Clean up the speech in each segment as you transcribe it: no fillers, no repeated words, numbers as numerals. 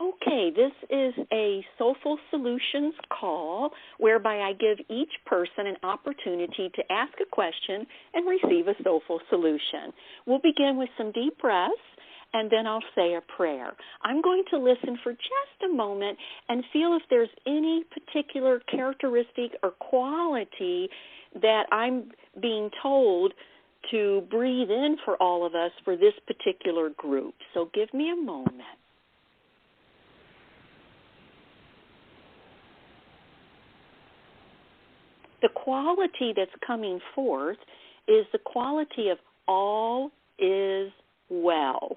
Okay, this is a Soulful Solutions call whereby I give each person an opportunity to ask a question and receive a soulful solution. We'll begin with some deep breaths, and then I'll say a prayer. I'm going to listen for just a moment and feel if there's any particular characteristic or quality that I'm being told to breathe in for all of us for this particular group. So give me a moment. The quality that's coming forth is the quality of all is well.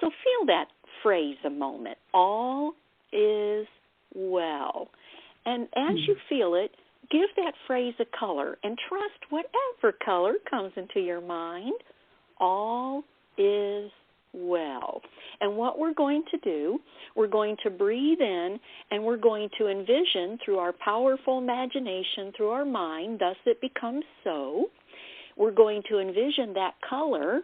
So feel that phrase a moment, all is well. And as you feel it, give that phrase a color and trust whatever color comes into your mind, all is well. And what we're going to do, we're going to breathe in and we're going to envision through our powerful imagination, through our mind, thus it becomes so. We're going to envision that color,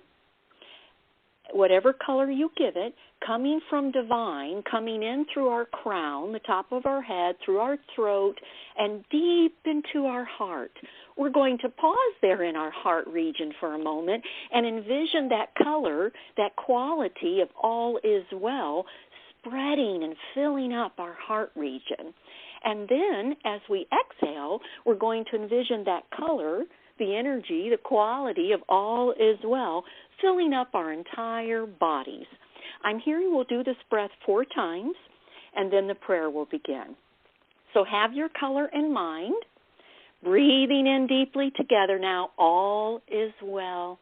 whatever color you give it, coming from divine, coming in through our crown, the top of our head, through our throat, and deep into our heart. We're going to pause there in our heart region for a moment and envision that color, that quality of all is well, spreading and filling up our heart region. And then, as we exhale, we're going to envision that color, the energy, the quality of all is well, filling up our entire bodies. I'm hearing we'll do this breath 4 times, and then the prayer will begin. So have your color in mind, breathing in deeply together now, all is well.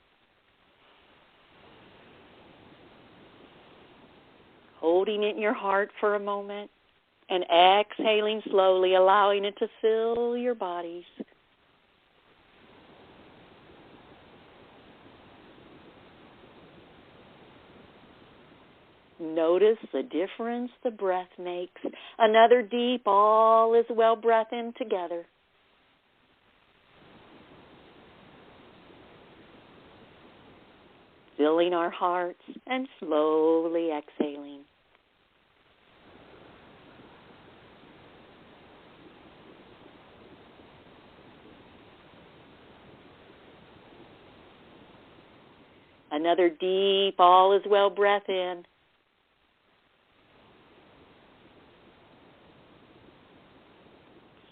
Holding it in your heart for a moment, and exhaling slowly, allowing it to fill your bodies. Notice the difference the breath makes. Another deep, all is well breath in together. Filling our hearts and slowly exhaling. Another deep, all is well breath in.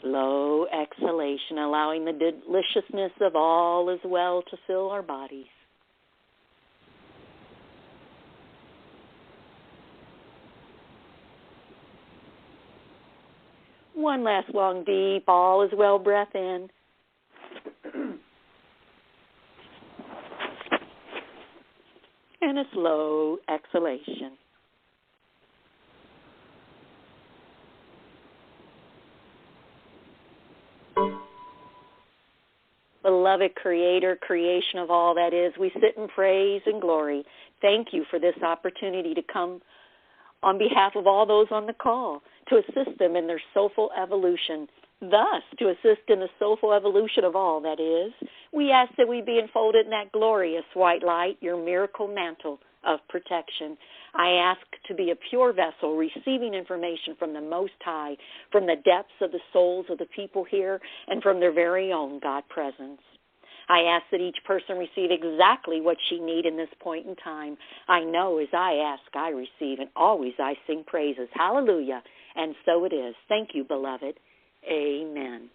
Slow exhalation, allowing the deliciousness of all is well to fill our bodies. One last long, deep, all is well breath in. And a slow exhalation. Beloved Creator, creation of all that is, we sit in praise and glory. Thank you for this opportunity to come on behalf of all those on the call to assist them in their soulful evolution. Thus, to assist in the soulful evolution of all that is, we ask that we be enfolded in that glorious white light, your miracle mantle of protection. I ask to be a pure vessel, receiving information from the Most High, from the depths of the souls of the people here, and from their very own God presence. I ask that each person receive exactly what she needs in this point in time. I know as I ask, I receive, and always I sing praises. Hallelujah. And so it is. Thank you, beloved. Amen.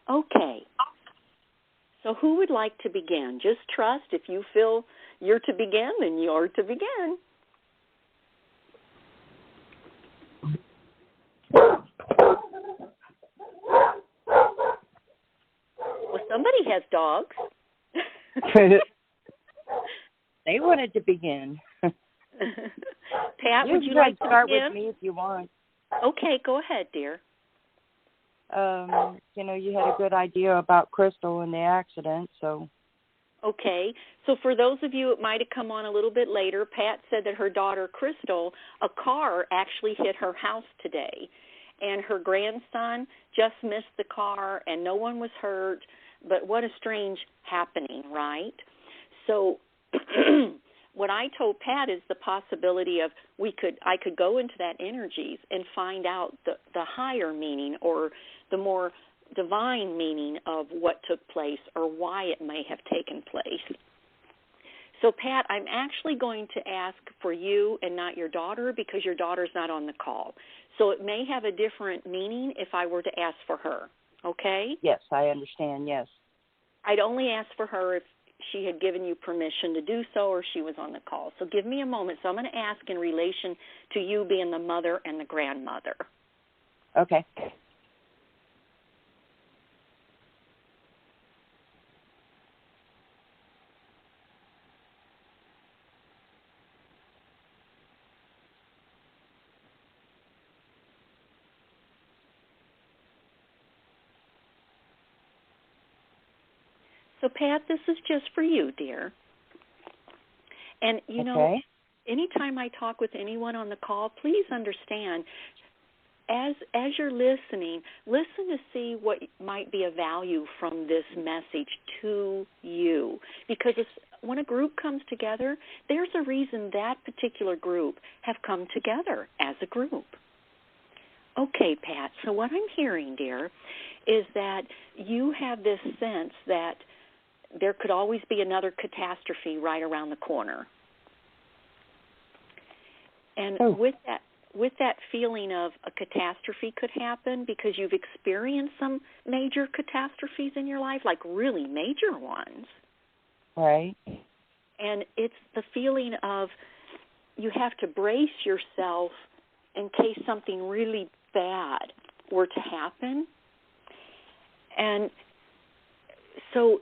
Okay. So who would like to begin? Just trust. If you feel you're to begin, then you're to begin. Well, somebody has dogs. They wanted to begin. Pat, would you like to start begin? with me if you want? Okay, go ahead, dear. You had a good idea about Crystal and the accident, so. Okay, so for those of you that might have come on a little bit later, Pat said that her daughter, Crystal, a car actually hit her house today, and her grandson just missed the car, and no one was hurt, but what a strange happening, right? So what I told Pat is the possibility of I could go into that energies and find out the higher meaning or the more divine meaning of what took place or why it may have taken place. So, Pat, I'm actually going to ask for you and not your daughter because your daughter's not on the call. So it may have a different meaning if I were to ask for her, okay? Yes, I understand, yes. I'd only ask for her if she had given you permission to do so or she was on the call. So give me a moment. So I'm going to ask in relation to you being the mother and the grandmother. Okay. So, Pat, this is just for you, dear. And, you know, anytime I talk with anyone on the call, please understand, as you're listening, listen to see what might be of value from this message to you. Because when a group comes together, there's a reason that particular group have come together as a group. Okay, Pat, so what I'm hearing, dear, is that you have this sense that there could always be another catastrophe right around the corner. And with that feeling of a catastrophe could happen because you've experienced some major catastrophes in your life, like really major ones. Right. And it's the feeling of you have to brace yourself in case something really bad were to happen. And so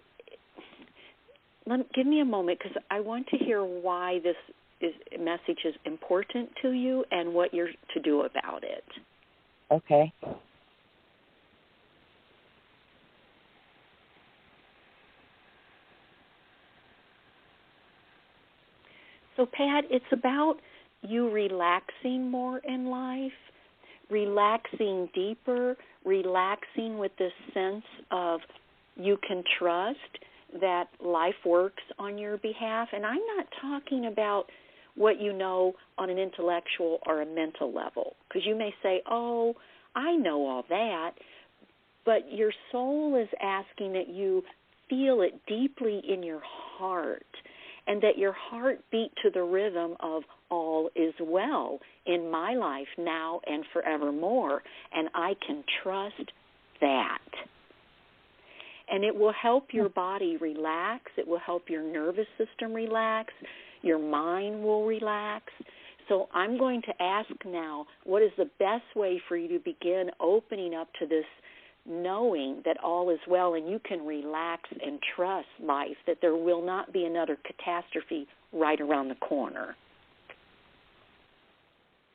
give me a moment because I want to hear why this message is important to you and what you're to do about it. Okay. So, Pat, it's about you relaxing more in life, relaxing deeper, relaxing with this sense of you can trust that life works on your behalf. And I'm not talking about what you know on an intellectual or a mental level, because you may say, oh, I know all that, but your soul is asking that you feel it deeply in your heart and that your heart beat to the rhythm of all is well in my life now and forevermore, and I can trust that. And it will help your body relax. It will help your nervous system relax. Your mind will relax. So I'm going to ask now, what is the best way for you to begin opening up to this knowing that all is well and you can relax and trust life, that there will not be another catastrophe right around the corner?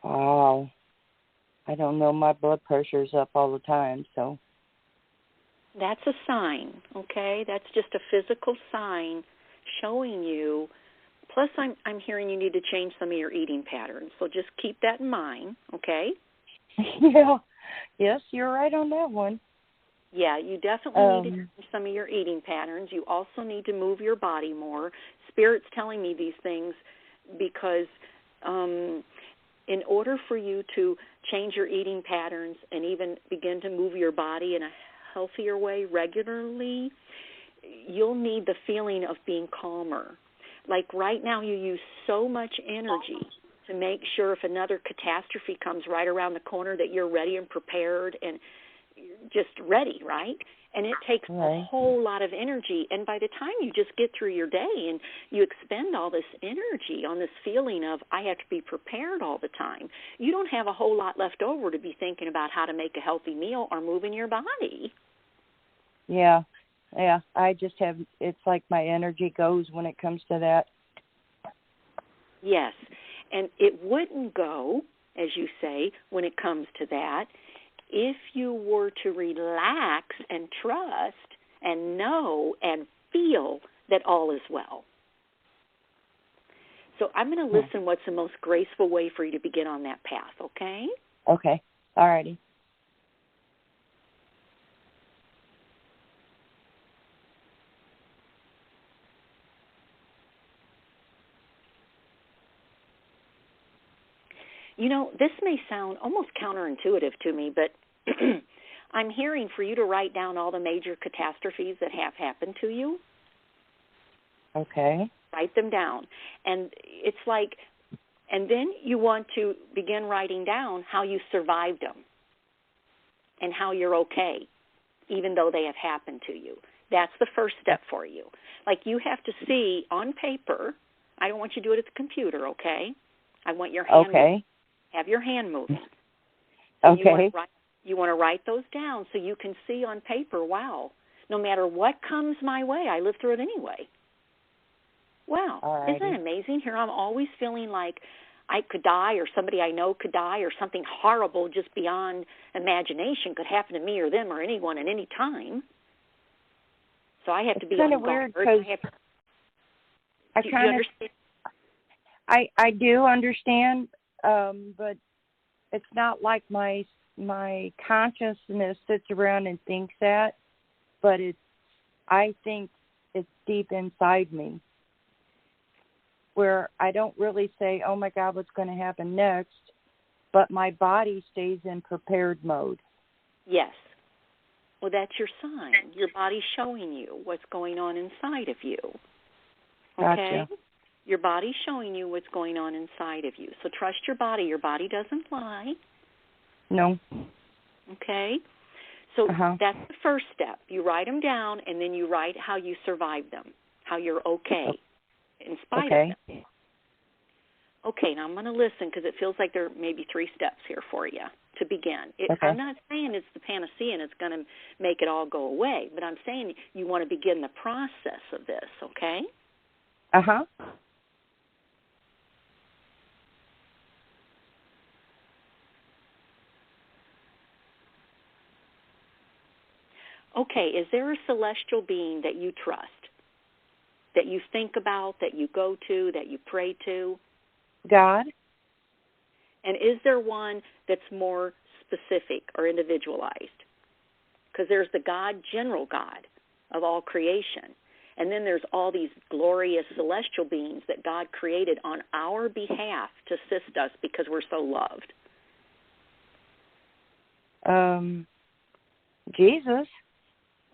Wow. I don't know, my blood pressure's up all the time, so. That's a sign, okay? That's just a physical sign showing you. Plus, I'm hearing you need to change some of your eating patterns, so just keep that in mind, okay? Yeah. Yes, you're right on that one. Yeah, you definitely need to change some of your eating patterns. You also need to move your body more. Spirit's telling me these things because in order for you to change your eating patterns and even begin to move your body in a healthier way regularly, you'll need the feeling of being calmer. Like right now you use so much energy to make sure if another catastrophe comes right around the corner that you're ready and prepared and just ready, right? And it takes a whole lot of energy. And by the time you just get through your day and you expend all this energy on this feeling of I have to be prepared all the time, you don't have a whole lot left over to be thinking about how to make a healthy meal or moving your body. Yeah. I just have, it's like my energy goes when it comes to that. Yes. And it wouldn't go, as you say, when it comes to that, if you were to relax and trust and know and feel that all is well. So I'm going to listen what's the most graceful way for you to begin on that path, okay? Okay. All righty. You know, this may sound almost counterintuitive to me, but I'm hearing for you to write down all the major catastrophes that have happened to you. Okay. Write them down. And it's like, and then you want to begin writing down how you survived them and how you're okay, even though they have happened to you. That's the first step for you. Like, you have to see on paper. I don't want you to do it at the computer, okay? I want your hand moving. Have your hand moving. And okay. You want to write those down so you can see on paper, wow, no matter what comes my way, I live through it anyway. Wow, Alrighty. Isn't that amazing? Here I'm always feeling like I could die, or somebody I know could die, or something horrible just beyond imagination could happen to me or them or anyone at any time. So I have to be on guard. I do understand, but it's not like my consciousness sits around and thinks that, but I think it's deep inside me, where I don't really say, oh my God, what's going to happen next, but my body stays in prepared mode. Yes. Well, that's your sign. Your body's showing you what's going on inside of you. Okay? Gotcha. Your body's showing you what's going on inside of you. So trust your body. Your body doesn't lie. No. Okay? So that's the first step. You write them down, and then you write how you survived them, how you're okay in spite of them. Okay, now I'm going to listen because it feels like there may be 3 steps here for you to begin. I'm not saying it's the panacea and it's going to make it all go away, but I'm saying you want to begin the process of this, okay? Uh-huh. Okay, is there a celestial being that you trust, that you think about, that you go to, that you pray to? God. And is there one that's more specific or individualized? Because there's the God, general God of all creation. And then there's all these glorious celestial beings that God created on our behalf to assist us because we're so loved. Jesus.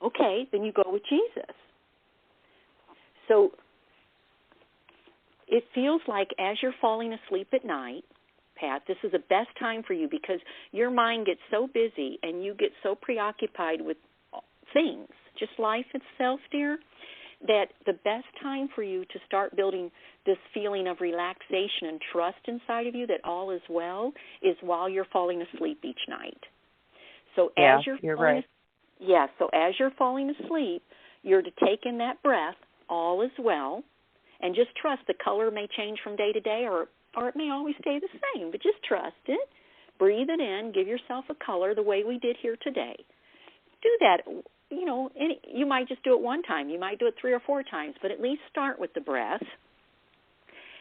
Okay, then you go with Jesus. So it feels like as you're falling asleep at night, Pat, this is the best time for you because your mind gets so busy and you get so preoccupied with things, just life itself, dear, that the best time for you to start building this feeling of relaxation and trust inside of you that all is well is while you're falling asleep each night. So as you're falling asleep, you're to take in that breath, all is well, and just trust the color may change from day to day or it may always stay the same, but just trust it. Breathe it in. Give yourself a color the way we did here today. Do that. You know, you might just do it one time. You might do it 3 or 4 times, but at least start with the breath.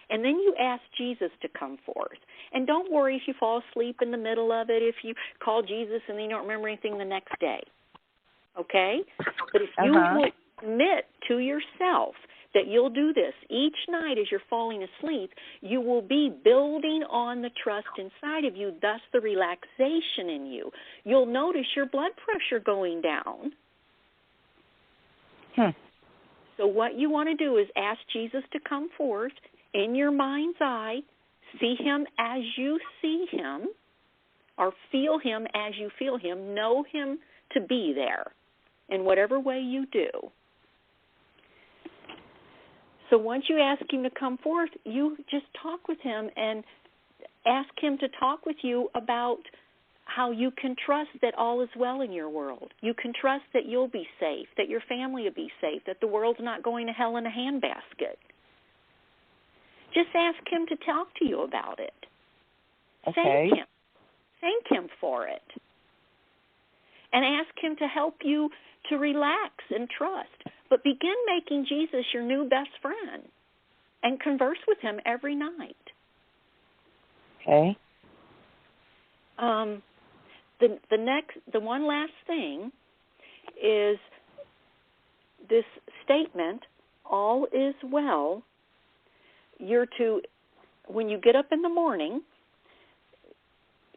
And then you ask Jesus to come forth. And don't worry if you fall asleep in the middle of it, if you call Jesus and then you don't remember anything the next day. Okay? But if you will admit to yourself that you'll do this each night as you're falling asleep, you will be building on the trust inside of you, thus the relaxation in you. You'll notice your blood pressure going down. So what you want to do is ask Jesus to come forth in your mind's eye, see him as you see him, or feel him as you feel him, know him to be there in whatever way you do. So once you ask him to come forth, you just talk with him and ask him to talk with you about how you can trust that all is well in your world. You can trust that you'll be safe, that your family will be safe, that the world's not going to hell in a handbasket. Just ask him to talk to you about it. Okay. Thank him for it. And ask him to help you to relax and trust. But begin making Jesus your new best friend and converse with him every night. Okay. The one last thing is this statement, all is well. You're to, when you get up in the morning,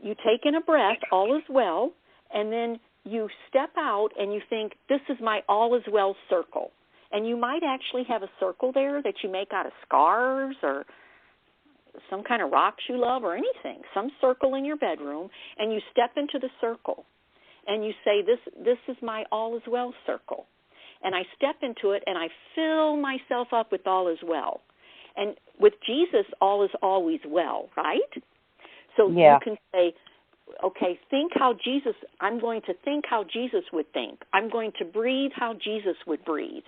you take in a breath, all is well, and then you step out and you think, this is my all is well circle. And you might actually have a circle there that you make out of scarves or some kind of rocks you love or anything, some circle in your bedroom, and you step into the circle and you say, this is my all is well circle. And I step into it and I fill myself up with all is well. And with Jesus, all is always well, right? So you can say, okay, I'm going to think how Jesus would think. I'm going to breathe how Jesus would breathe.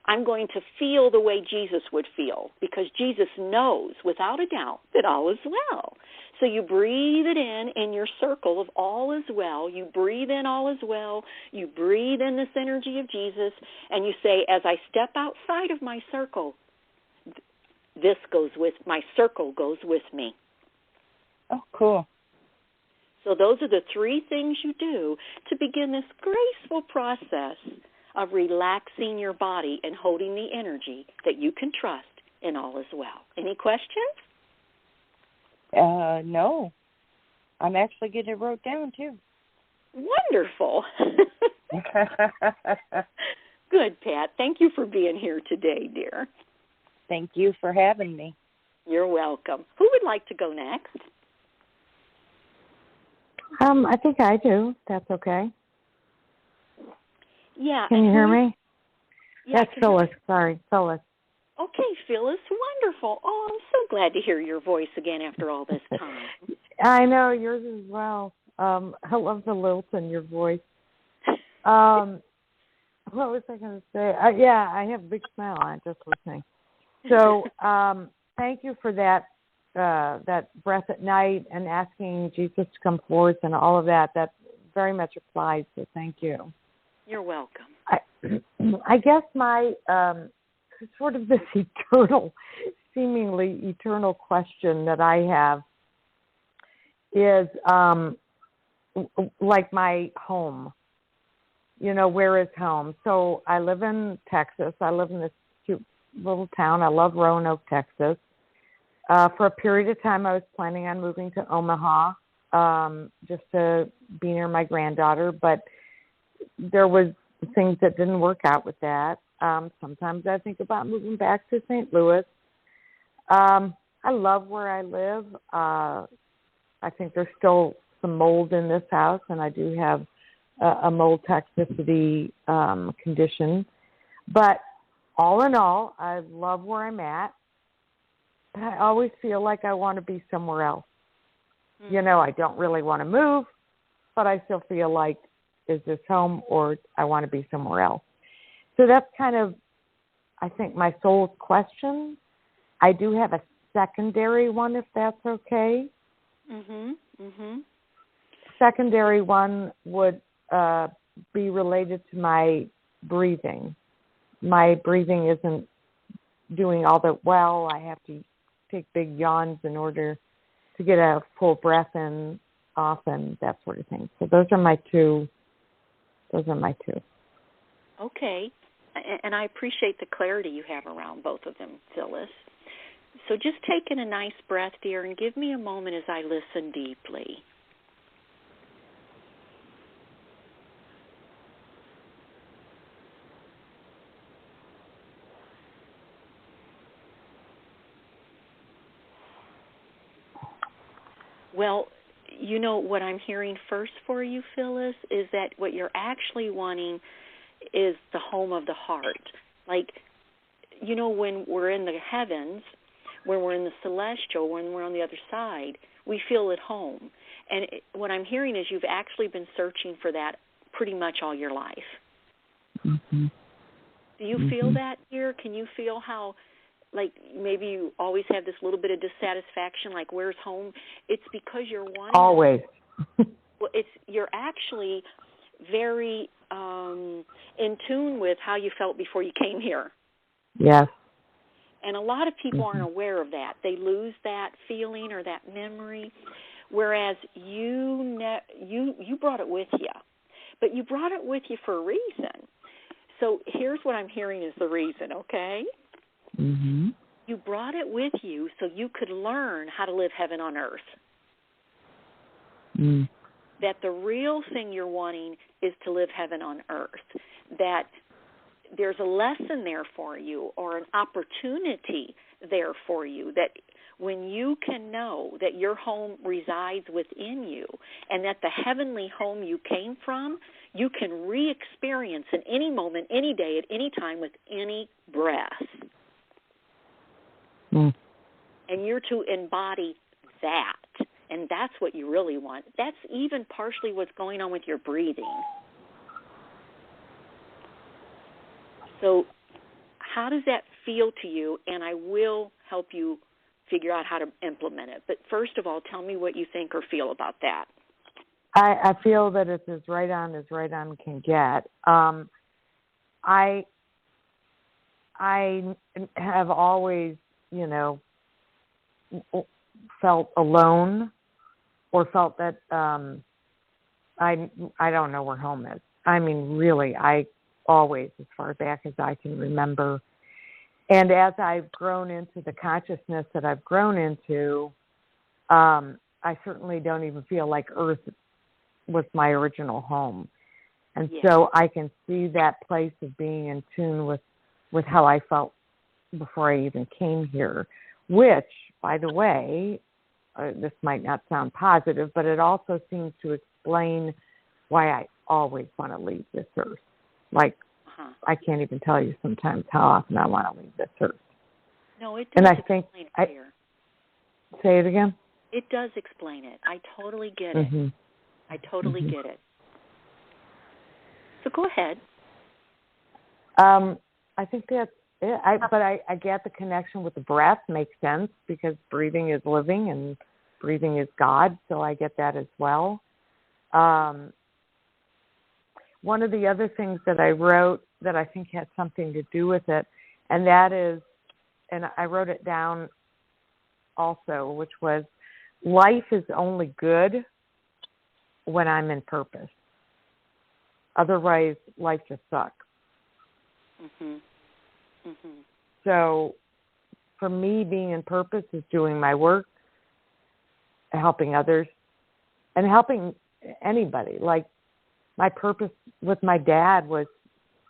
I'm going to feel the way Jesus would feel, because Jesus knows without a doubt that all is well. So you breathe it in your circle of all is well. You breathe in all is well. You breathe in this energy of Jesus, and you say, as I step outside of my circle, my circle goes with me. Oh, cool. So those are the three things you do to begin this graceful process of relaxing your body and holding the energy that you can trust in all is well. Any questions? No. I'm actually getting it wrote down, too. Wonderful. Good, Pat. Thank you for being here today, dear. Thank you for having me. You're welcome. Who would like to go next? I think I do. That's okay. Yeah. Can you hear me? Yeah, that's Phyllis. Sorry, Phyllis. Okay, Phyllis. Wonderful. Oh, I'm so glad to hear your voice again after all this time. I know, yours as well. I love the lilt in your voice. What was I going to say? Yeah, I have a big smile on just listening. So thank you for that breath at night and asking Jesus to come forth and all of that. That very much applies, so thank you. You're welcome. I guess my sort of this seemingly eternal question that I have is like my home. You know, where is home? So I live in Texas. I live in this cute little town. I love Roanoke, Texas. For a period of time, I was planning on moving to Omaha just to be near my granddaughter, but there was things that didn't work out with that. Sometimes I think about moving back to St. Louis. I love where I live. I think there's still some mold in this house, and I do have a mold toxicity condition. But all in all, I love where I'm at. I always feel like I want to be somewhere else. Mm-hmm. You know, I don't really want to move, but I still feel like, is this home or I want to be somewhere else? So that's kind of, I think, my soul's question. I do have a secondary one, if that's okay. Mm-hmm. Mm-hmm. Secondary one would be related to my breathing. My breathing isn't doing all that well. I have to take big yawns in order to get a full breath in, off, and that sort of thing. So those are my two. Okay. And I appreciate the clarity you have around both of them, Phyllis. So just take in a nice breath, dear, and give me a moment as I listen deeply. Well, you know, what I'm hearing first for you, Phyllis, is that what you're actually wanting is the home of the heart. Like, you know, when we're in the heavens, when we're in the celestial, when we're on the other side, we feel at home. And what I'm hearing is you've actually been searching for that pretty much all your life. Mm-hmm. Do you feel that here? Can you feel how, like, maybe you always have this little bit of dissatisfaction, like, where's home? It's because you're wanting... Always. Well, you're actually very in tune with how you felt before you came here. Yes. And a lot of people aren't aware of that. They lose that feeling or that memory, whereas you brought it with you. But you brought it with you for a reason. So here's what I'm hearing is the reason, okay? Mm-hmm. You brought it with you so you could learn how to live heaven on earth. That the real thing you're wanting is to live heaven on earth. That there's a lesson there for you or an opportunity there for you. That when you can know that your home resides within you and that the heavenly home you came from, you can re-experience in any moment, any day, at any time, with any breath. And you're to embody that. And that's what you really want. That's even partially what's going on with your breathing. So how does that feel to you? And I will help you figure out how to implement it. But first of all, tell me what you think or feel about that. I feel that it's as right on can get. I have always, felt alone or felt that I don't know where home is. I mean, really, I always, as far back as I can remember. And as I've grown into the consciousness that I've grown into, I certainly don't even feel like Earth was my original home. And so I can see that place of being in tune with how I felt before I even came here, which, by the way, this might not sound positive, but it also seems to explain why I always want to leave this earth. Like, I can't even tell you sometimes how often I want to leave this earth. No, it does. And I explain think, it here. Say it again? It does explain it. I totally get it. I totally get it. So go ahead. I think that's it. But I get the connection with the breath. Makes sense because breathing is living and breathing is God. So I get that as well. One of the other things that I wrote that I think had something to do with it, and that is, and I wrote it down also, which was, life is only good when I'm in purpose. Otherwise, life just sucks. So for me, being in purpose is doing my work, helping others, and helping anybody. Like, my purpose with my dad was,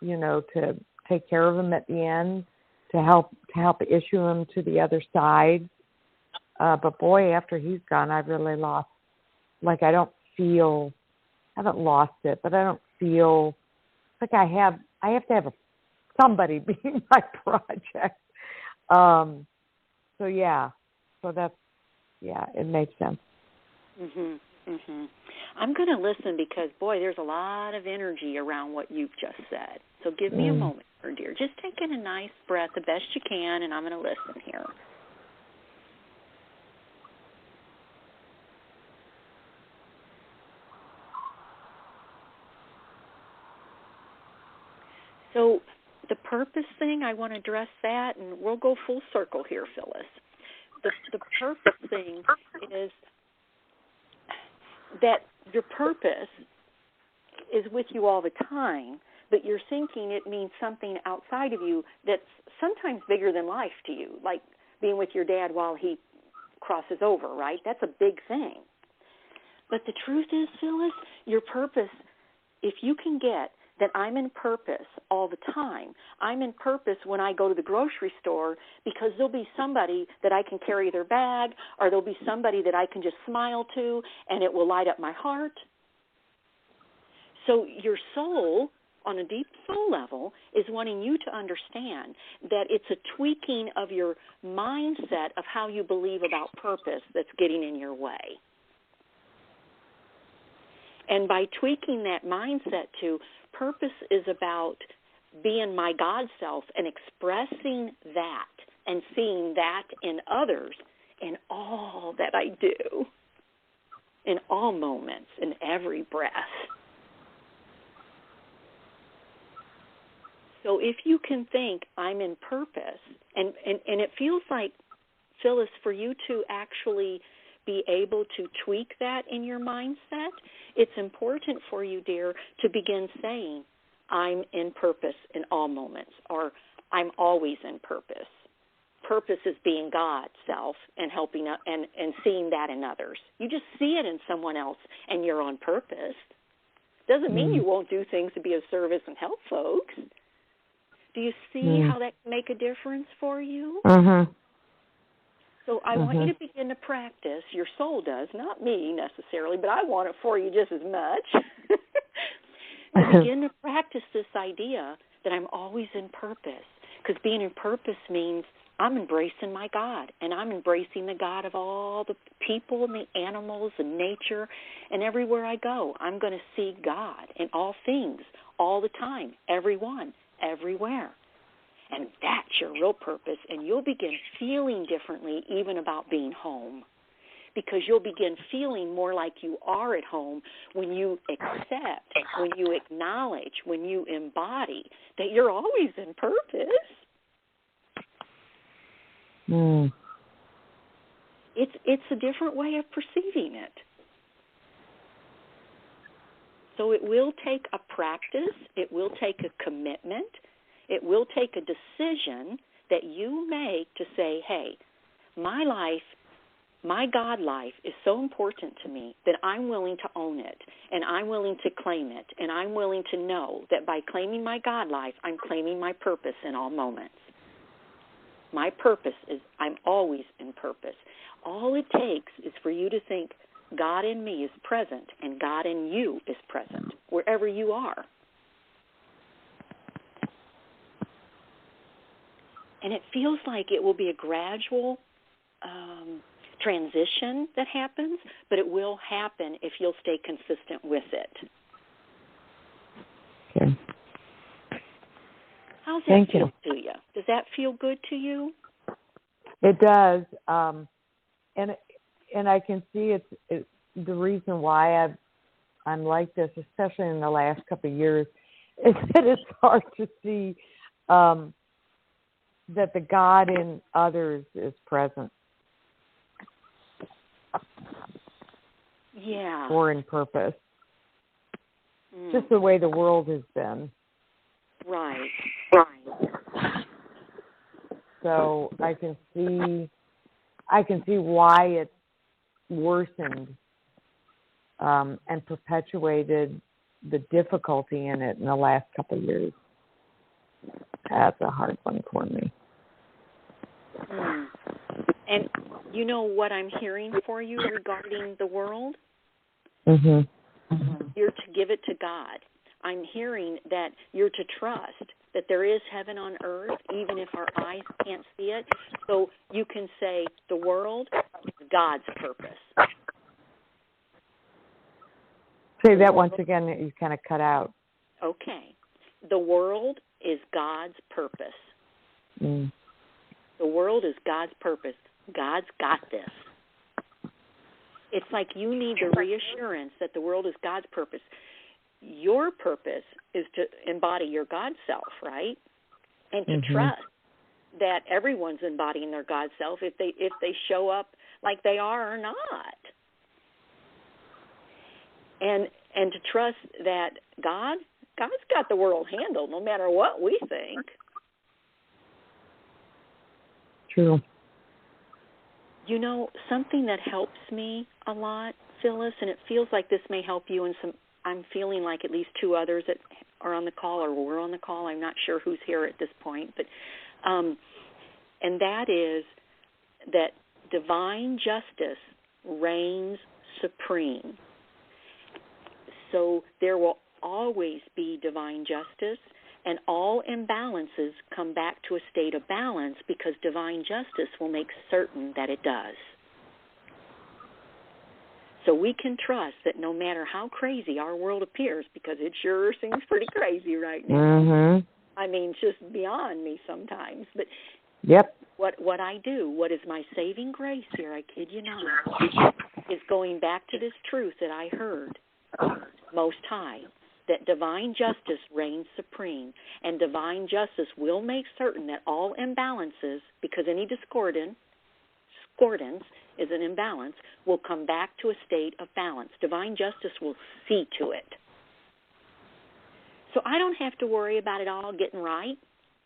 to take care of him at the end, to help issue him to the other side. But boy, after he's gone, I've really lost. Like, I haven't lost it, but I don't feel like I have to have somebody being my project. So that's, it makes sense. I'm going to listen because, boy, there's a lot of energy around what you've just said. So give me a moment, dear. Just take in a nice breath the best you can, and I'm going to listen here. So the purpose thing, I want to address that, and we'll go full circle here, Phyllis. The purpose thing is that your purpose is with you all the time, but you're thinking it means something outside of you that's sometimes bigger than life to you, like being with your dad while he crosses over, right? That's a big thing. But the truth is, Phyllis, your purpose, if you can get that I'm in purpose all the time. I'm in purpose when I go to the grocery store because there'll be somebody that I can carry their bag, or there'll be somebody that I can just smile to and it will light up my heart. So your soul, on a deep soul level, is wanting you to understand that it's a tweaking of your mindset of how you believe about purpose that's getting in your way. And by tweaking that mindset to purpose is about being my God self and expressing that and seeing that in others in all that I do, in all moments, in every breath. So if you can think I'm in purpose, and it feels like, Phyllis, for you to actually be able to tweak that in your mindset, it's important for you, dear, to begin saying, I'm in purpose in all moments, or I'm always in purpose. purpose is being God self and helping and seeing that in others. You just see it in someone else, and you're on purpose. Doesn't mean you won't do things to be of service and help folks. Do you see how that can make a difference for you? Mm-hmm. So I want you to begin to practice. Your soul does, not me necessarily, but I want it for you just as much. To begin to practice this idea that I'm always in purpose, because being in purpose means I'm embracing my God, and I'm embracing the God of all the people and the animals and nature, and everywhere I go, I'm going to see God in all things, all the time, everyone, everywhere. And that's your real purpose, and you'll begin feeling differently even about being home, because you'll begin feeling more like you are at home when you accept, when you acknowledge, when you embody that you're always in purpose. It's a different way of perceiving it. So it will take a practice. It will take a commitment. It will take a decision that you make to say, hey, my life, my God life is so important to me that I'm willing to own it, and I'm willing to claim it, and I'm willing to know that by claiming my God life, I'm claiming my purpose in all moments. My purpose is I'm always in purpose. All it takes is for you to think God in me is present and God in you is present wherever you are. And it feels like it will be a gradual transition that happens, but it will happen if you'll stay consistent with it. Okay. How's that feel to you? Does that feel good to you? It does, and I can see it's the reason why I'm like this, especially in the last couple of years, is that it's hard to see that the God in others is present. Yeah. Or in purpose. Just the way the world has been. Right. So I can see why it's worsened and perpetuated the difficulty in it in the last couple of years. That's a hard one for me. And you know what I'm hearing for you regarding the world? You're to give it to God. I'm hearing that you're to trust that there is heaven on earth, even if our eyes can't see it. So you can say the world is God's purpose. Say that once again, you kind of cut out. Okay. The world is God's purpose. The world is God's purpose. God's got this. It's like you need the reassurance that the world is God's purpose. Your purpose is to embody your God self, right? And to trust that everyone's embodying their God self if they show up like they are or not. And to trust that God's got the world handled no matter what we think. True. You know, something that helps me a lot, Phyllis, and it feels like this may help you, and I'm feeling like at least two others that are on the call or were on the call. I'm not sure who's here at this point, but and that is that divine justice reigns supreme. So there will always be divine justice, and all imbalances come back to a state of balance because divine justice will make certain that it does. So we can trust that no matter how crazy our world appears, because it sure seems pretty crazy right now. I mean, it's just beyond me sometimes. But what I do, what is my saving grace here, I kid you not, is going back to this truth that I heard Most High, that divine justice reigns supreme, and divine justice will make certain that all imbalances, because any discordance is an imbalance, will come back to a state of balance. Divine justice will see to it. So I don't have to worry about it all getting right,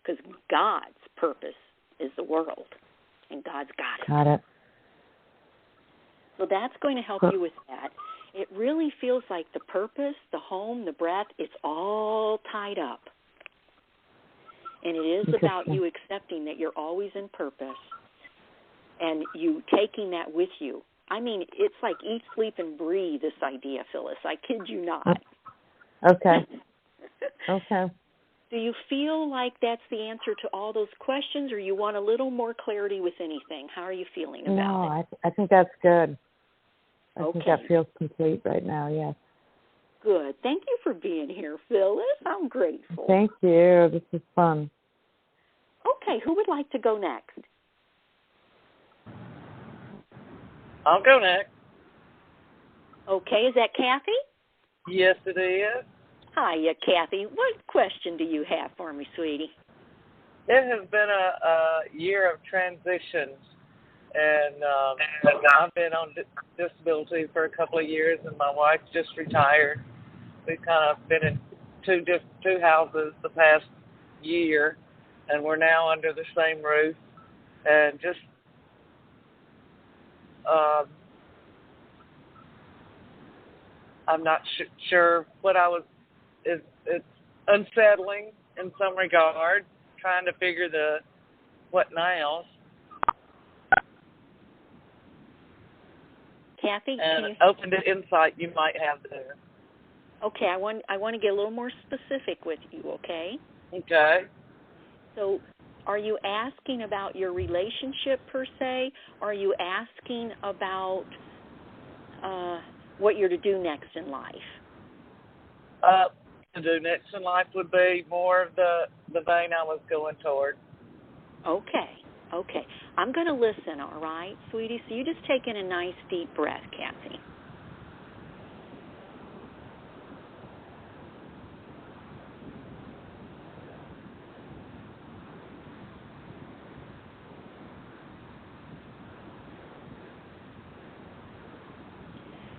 because God's purpose is the world. and God's got it. Got it. So that's going to help you with that. It really feels like the purpose, the home, the breath, it's all tied up. And it is about you accepting that you're always in purpose and you taking that with you. I mean, it's like eat, sleep, and breathe, this idea, Phyllis. I kid you not. Okay. Okay. Do you feel like that's the answer to all those questions, or you want a little more clarity with anything? How are you feeling about it? No, I think that's good. I Okay. think that feels complete right now, yes. Good. Thank you for being here, Phyllis. I'm grateful. Thank you. This is fun. Okay, who would like to go next? I'll go next. Okay, is that Kathy? Yes, it is. Hiya, Kathy. What question do you have for me, sweetie? It has been a year of transitions, and I've been on disability for a couple of years, and my wife just retired. We've kind of been in two houses the past year, and we're now under the same roof, and just I'm not sure what I was. It's unsettling in some regard, trying to figure what now. Kathy, and open to insight you might have there. Okay, I want to get a little more specific with you, okay? Okay. So are you asking about your relationship per se? Or are you asking about what you're to do next in life? To do next in life would be more of the vein I was going toward. Okay. I'm going to listen, all right, sweetie? So you just take in a nice deep breath, Kathy.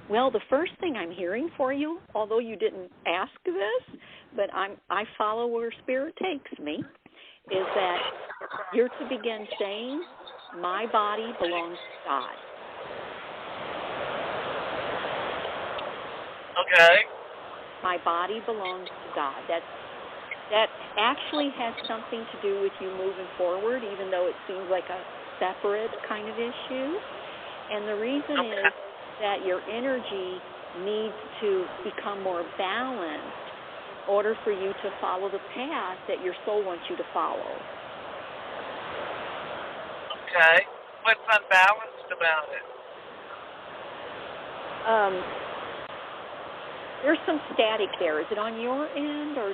Well, the first thing I'm hearing for you, although you didn't ask this, but I follow where Spirit takes me, is that you're to begin saying, my body belongs to God. Okay. My body belongs to God. That actually has something to do with you moving forward, even though it seems like a separate kind of issue. And the reason is that your energy needs to become more balanced in order for you to follow the path that your soul wants you to follow. Okay. What's unbalanced about it? There's some static there. Is it on your end or?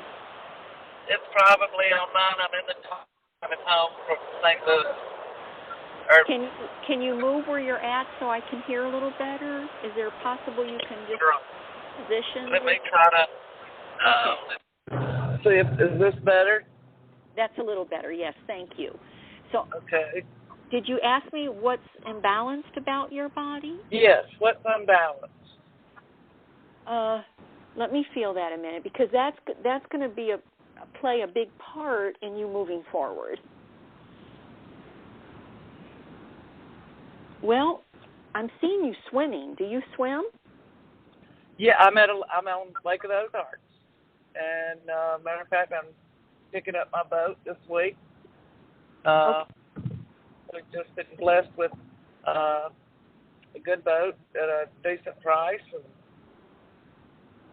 It's probably on mine. I'm in the top. I'm at home from St. Louis. Can you move where you're at so I can hear a little better? Is there possible you can just position? Let me try to see if is this better? That's a little better. Yes, thank you. So, okay. Did you ask me what's imbalanced about your body? Yes. What's unbalanced? Let me feel that a minute, because that's going to be play a big part in you moving forward. Well, I'm seeing you swimming. Do you swim? Yeah, I'm on Lake of the Ozarks, and matter of fact, I'm picking up my boat this week. We've just been blessed with a good boat at a decent price.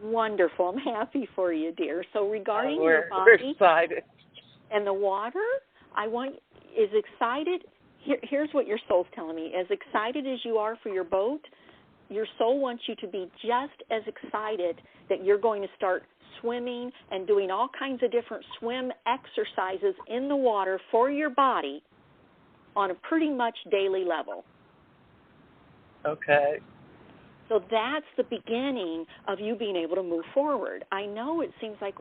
Wonderful. I'm happy for you, dear. So regarding your body, we're excited. And the water, is excited. Here's what your soul's telling me. As excited as you are for your boat, your soul wants you to be just as excited that you're going to start swimming and doing all kinds of different swim exercises in the water for your body on a pretty much daily level. Okay. So that's the beginning of you being able to move forward. I know it seems like,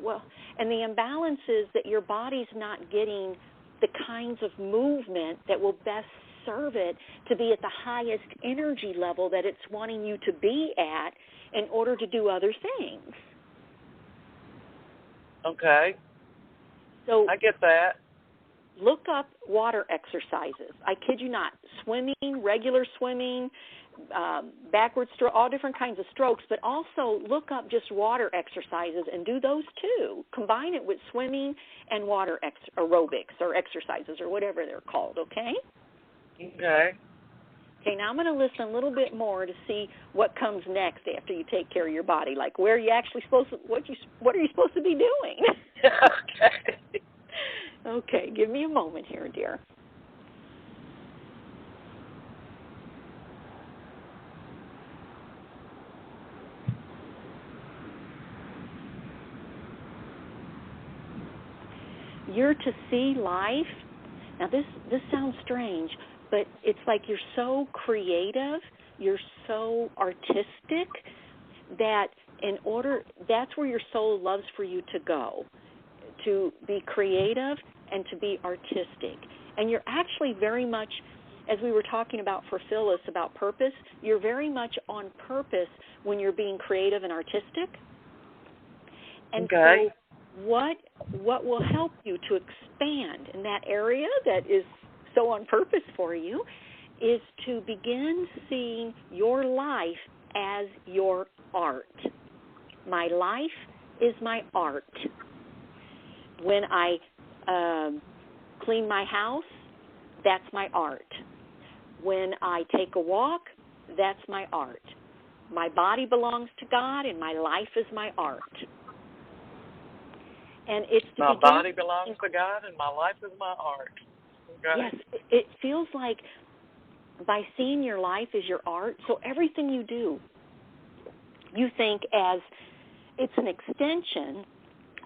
and the imbalance is that your body's not getting the kinds of movement that will best serve it to be at the highest energy level that it's wanting you to be at in order to do other things. Okay. So I get that. look up water exercises. I kid you not. Swimming, regular swimming, backward stroke, all different kinds of strokes, but also look up just water exercises and do those too. Combine it with swimming and water aerobics or exercises or whatever they're called, okay? Okay. Okay, now I'm going to listen a little bit more to see what comes next after you take care of your body, like where are you actually supposed to, what are you supposed to be doing? Okay. Okay, give me a moment here, dear. You're to see life. Now, this sounds strange, but it's like you're so creative, you're so artistic that that's where your soul loves for you to go, to be creative and to be artistic. And you're actually very much, as we were talking about for Phyllis about purpose, you're very much on purpose when you're being creative and artistic. And okay. so what will help you to expand in that area that is so on purpose for you is to begin seeing your life as your art. My life is my art. When I clean my house, that's my art. When I take a walk, that's my art. My body belongs to God, and my life is my art. And it's to my body belongs to God, and my life is my art. Okay. Yes, it feels like by seeing your life as your art, so everything you do, you think as it's an extension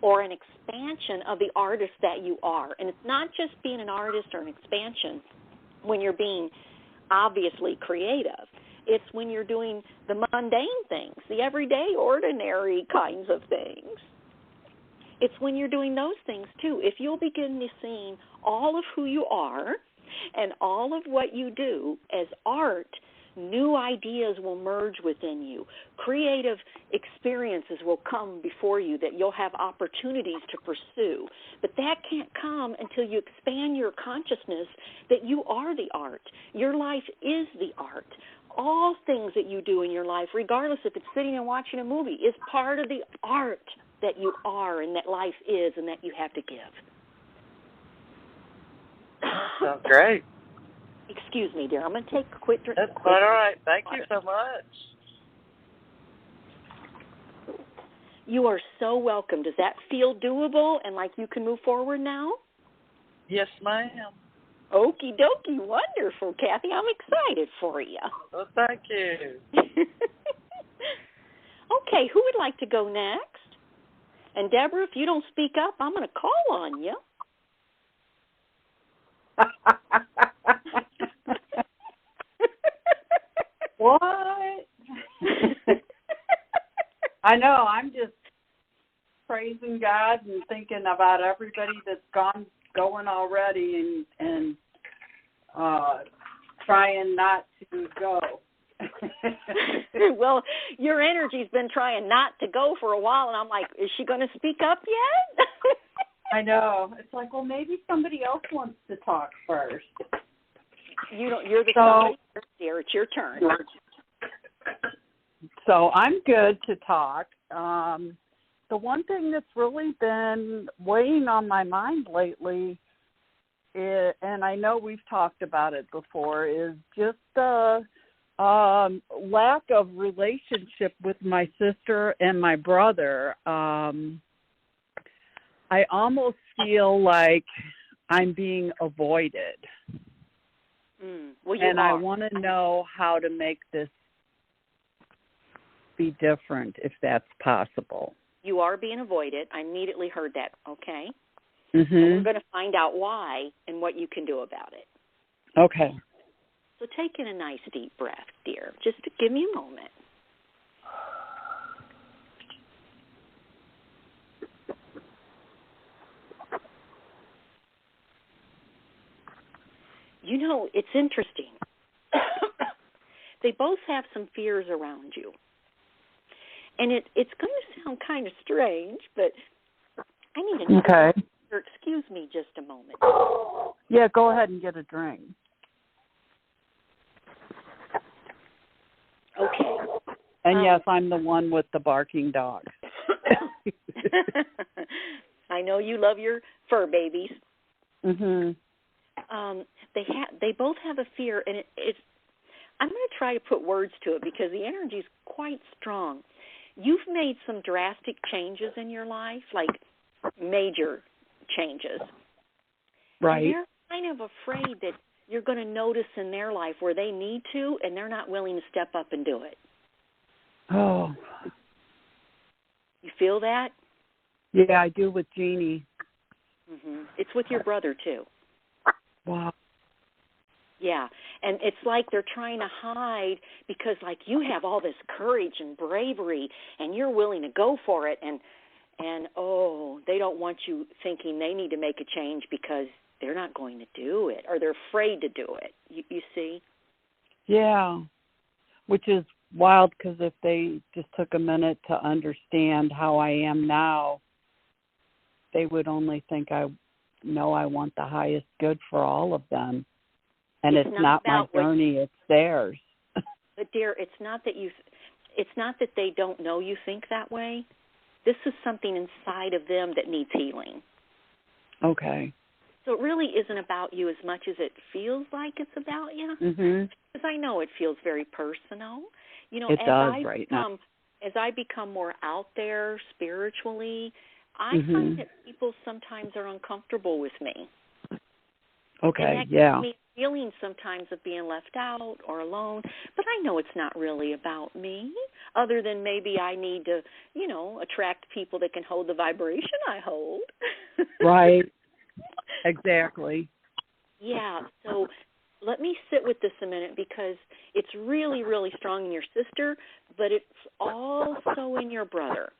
or an expansion of the artist that you are. And it's not just being an artist or an expansion when you're being obviously creative. It's when you're doing the mundane things, the everyday, ordinary kinds of things. It's when you're doing those things, too. If you'll begin to see all of who you are and all of what you do as art, new ideas will merge within you. Creative experiences will come before you that you'll have opportunities to pursue. But that can't come until you expand your consciousness that you are the art. Your life is the art. All things that you do in your life, regardless if it's sitting and watching a movie, is part of the art that you are and that life is and that you have to give. Sounds great. Excuse me, dear. I'm going to take a quick drink. That's quite all right. Thank you so much. You are so welcome. Does that feel doable and like you can move forward now? Yes, ma'am. Okie dokie. Wonderful, Kathy. I'm excited for you. Well, thank you. Okay, who would like to go next? And Deborah, if you don't speak up, I'm going to call on you. What? I know. I'm just praising God and thinking about everybody that's going already and trying not to go. Well, your energy's been trying not to go for a while, and I'm like, is she going to speak up yet? I know. It's like, well, maybe somebody else wants to talk first. You're the somebody first, dear. It's your turn. So I'm good to talk. The one thing that's really been weighing on my mind lately, and I know we've talked about it before, is just the lack of relationship with my sister and my brother. I almost feel like I'm being avoided. Well, and I want to know how to make this be different, if that's possible. You are being avoided. I immediately heard that, okay? Mm-hmm. And we're going to find out why and what you can do about it. Okay. So take in a nice deep breath, dear. Just to give me a moment. You know, it's interesting. They both have some fears around you. And it's going to sound kind of strange, but I need to know. Okay. excuse me just a moment. Yeah, go ahead and get a drink. Okay. And yes, I'm the one with the barking dog. I know you love your fur babies. Mhm. They both have a fear, and it's. I'm going to try to put words to it because the energy is quite strong. You've made some drastic changes in your life, like major changes. Right. And they're kind of afraid that you're going to notice in their life where they need to, and they're not willing to step up and do it. Oh. You feel that? Yeah, I do with Jeannie. Mm-hmm. It's with your brother, too. Wow. Yeah, and it's like they're trying to hide because, like, you have all this courage and bravery, and you're willing to go for it, and they don't want you thinking they need to make a change because they're not going to do it, or they're afraid to do it. You see? Yeah, which is wild because if they just took a minute to understand how I am now, they would only think I want the highest good for all of them. And it's not my journey, it's theirs. But dear, it's not that they don't know you think that way. This is something inside of them that needs healing. Okay. So it really isn't about you as much as it feels like it's about you. Mhm. Because I know it feels very personal. You know, it does right now. As I become more out there spiritually, I Mhm. find that people sometimes are uncomfortable with me. Okay, and that yeah. gives me feelings sometimes of being left out or alone, but I know it's not really about me, other than maybe I need to, attract people that can hold the vibration I hold. Right, exactly. Yeah, so let me sit with this a minute because it's really, really strong in your sister, but it's also in your brother.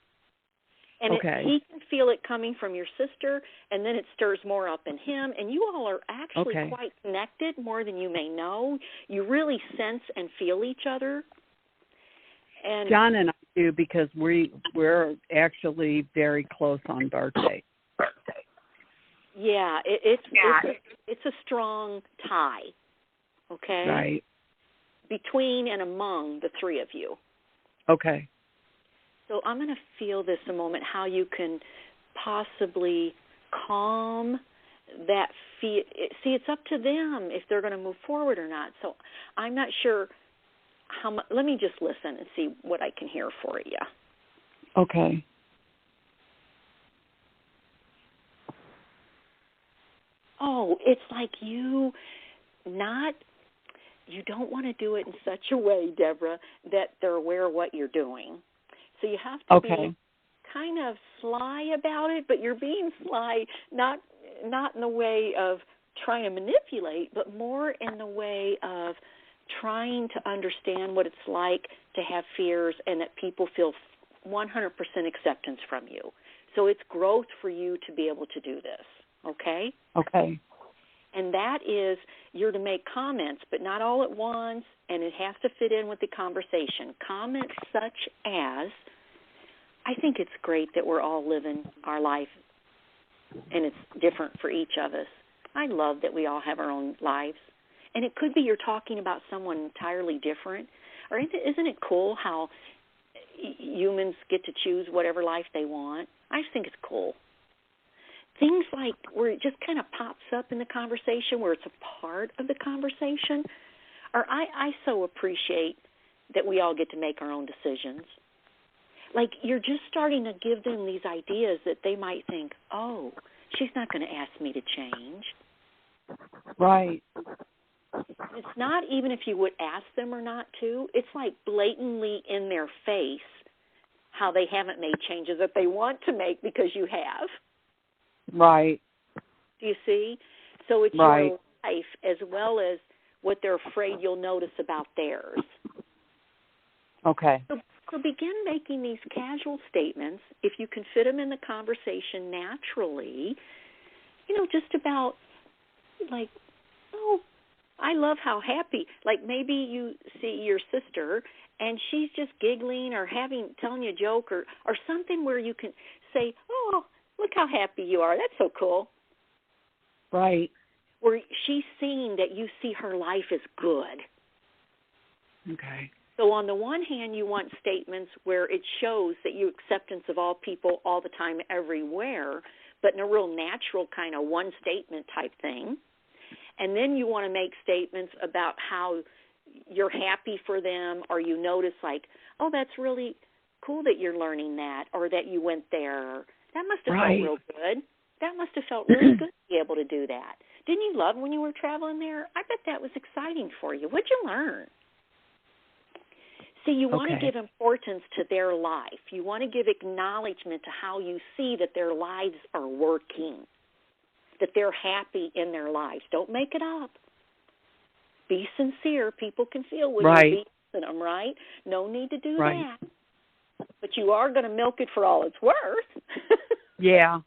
And okay. he can feel it coming from your sister, and then it stirs more up in him. And you all are actually quite connected, more than you may know. You really sense and feel each other. And John and I do because we're actually very close on birthday. Yeah, it's a strong tie. Okay. Right. Between and among the three of you. Okay. So I'm going to feel this a moment, how you can possibly calm that fear. See, it's up to them if they're going to move forward or not. So I'm not sure how much. Let me just listen and see what I can hear for you. Okay. Oh, it's like you don't want to do it in such a way, Deborah, that they're aware of what you're doing. So you have to be kind of sly about it, but you're being sly not in the way of trying to manipulate, but more in the way of trying to understand what it's like to have fears and that people feel 100% acceptance from you. So it's growth for you to be able to do this, okay? Okay. And that is, you're to make comments, but not all at once, and it has to fit in with the conversation. Comments such as, I think it's great that we're all living our life, and it's different for each of us. I love that we all have our own lives. And it could be you're talking about someone entirely different. Or isn't it cool how humans get to choose whatever life they want? I just think it's cool. Things like where it just kind of pops up in the conversation, where it's a part of the conversation. Or I so appreciate that we all get to make our own decisions. Like you're just starting to give them these ideas that they might think, oh, she's not going to ask me to change. Right. It's not even if you would ask them or not to. It's like blatantly in their face how they haven't made changes that they want to make because you have. Right. Do you see? So it's your life as well as what they're afraid you'll notice about theirs. Okay. So begin making these casual statements, if you can fit them in the conversation naturally, just about like, oh, I love how happy. Like maybe you see your sister and she's just giggling or telling you a joke or something where you can say, oh, look how happy you are. That's so cool. Right. Where she's seeing that you see her life as good. Okay. So on the one hand, you want statements where it shows that you acceptance of all people all the time, everywhere, but in a real natural kind of one statement type thing. And then you want to make statements about how you're happy for them, or you notice like, oh, that's really cool that you're learning that, or that you went there. That must have felt real good. That must have felt really good to be able to do that. Didn't you love when you were traveling there? I bet that was exciting for you. What'd you learn? See, you want to give importance to their life. You want to give acknowledgement to how you see that their lives are working, that they're happy in their lives. Don't make it up. Be sincere. People can feel when you're being in them, right? No need to do that. But you are going to milk it for all it's worth. Yeah.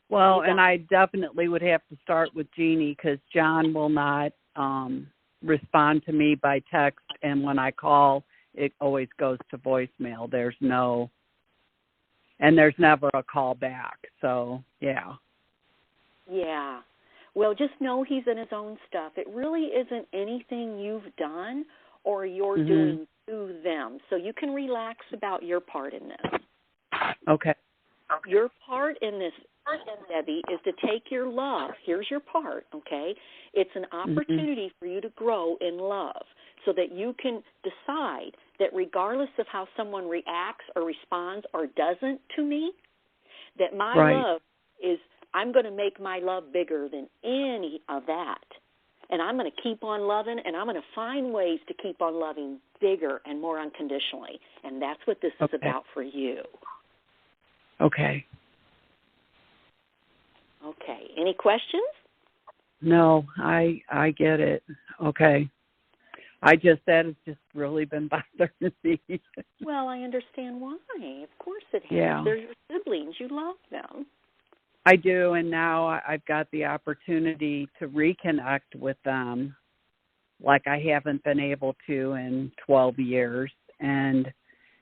Well, and I definitely would have to start with Jeannie, because John will not respond to me by text, and when I call, it always goes to voicemail. There's never a call back. So, yeah. Yeah. Well, just know he's in his own stuff. It really isn't anything you've done or you're doing to them. So you can relax about your part in this. Okay. Your part in this, Debbie, is to take your love. Here's your part, okay? It's an opportunity for you to grow in love so that you can decide that regardless of how someone reacts or responds or doesn't to me, that my love is, I'm going to make my love bigger than any of that. And I'm going to keep on loving, and I'm going to find ways to keep on loving bigger and more unconditionally. And that's what this is about for you. Okay. Okay. Any questions? No, I get it. Okay. That has just really been bothering me. Well, I understand why. Of course it has. Yeah. They're your siblings. You love them. I do, and now I've got the opportunity to reconnect with them like I haven't been able to in 12 years. And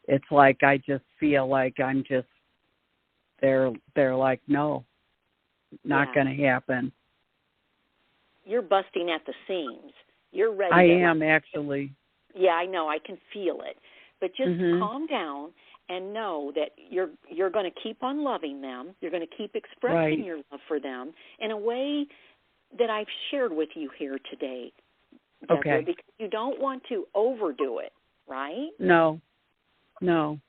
it's like I just feel like they're like, no, not going to happen. You're busting at the seams. You're ready. I am, actually. Yeah, I know. I can feel it. But just calm down and know that you're going to keep on loving them. You're going to keep expressing your love for them in a way that I've shared with you here today, Deborah, because you don't want to overdo it, right? No. Because,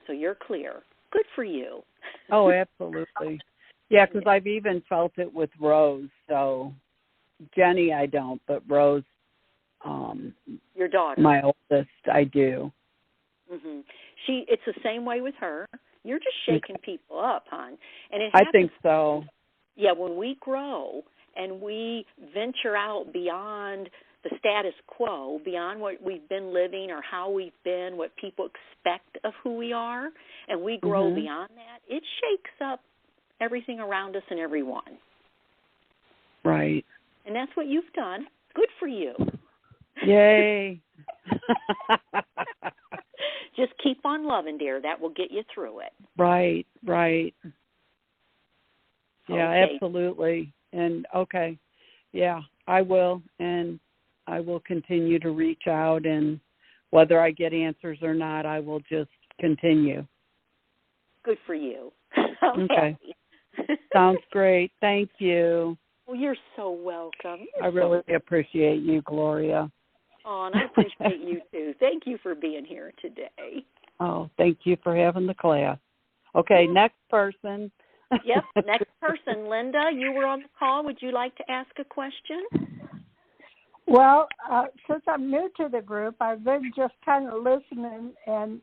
so you're clear. Good for you. Oh, absolutely. Yeah, because I've even felt it with Rose. So Jenny, I don't, but Rose, your daughter, my oldest, I do. Mm-hmm. It's the same way with her. You're just shaking people up, hon. And I think so. Yeah, when we grow and we venture out beyond the status quo, beyond what we've been living or how we've been, what people expect of who we are, and we grow beyond that, it shakes up everything around us and everyone. Right. And that's what you've done. Good for you. Yay. Just keep on loving, dear. That will get you through it. Right. Yeah, absolutely. And I will. And I will continue to reach out, and whether I get answers or not, I will just continue. Good for you. Okay. Sounds great. Thank you. Well, you're so welcome. I really appreciate you, Gloria. Oh, and I appreciate you, too. Thank you for being here today. Oh, thank you for having the class. Okay, next person. Yep, next person. Linda, you were on the call. Would you like to ask a question? Well, since I'm new to the group, I've been just kind of listening, and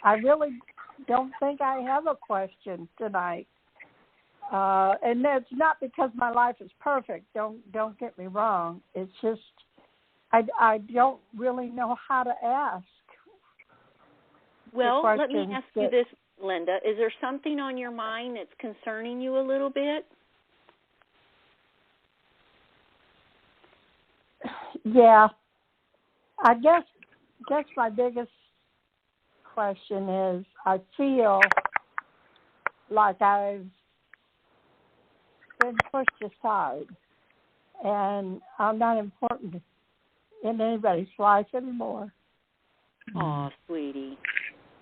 I really don't think I have a question tonight. And that's not because my life is perfect. Don't get me wrong. It's just I don't really know how to ask. Well, let me ask you this, Linda. Is there something on your mind that's concerning you a little bit? Yeah. I guess my biggest question is, I feel like I've been pushed aside, and I'm not important in anybody's life anymore. Oh, sweetie,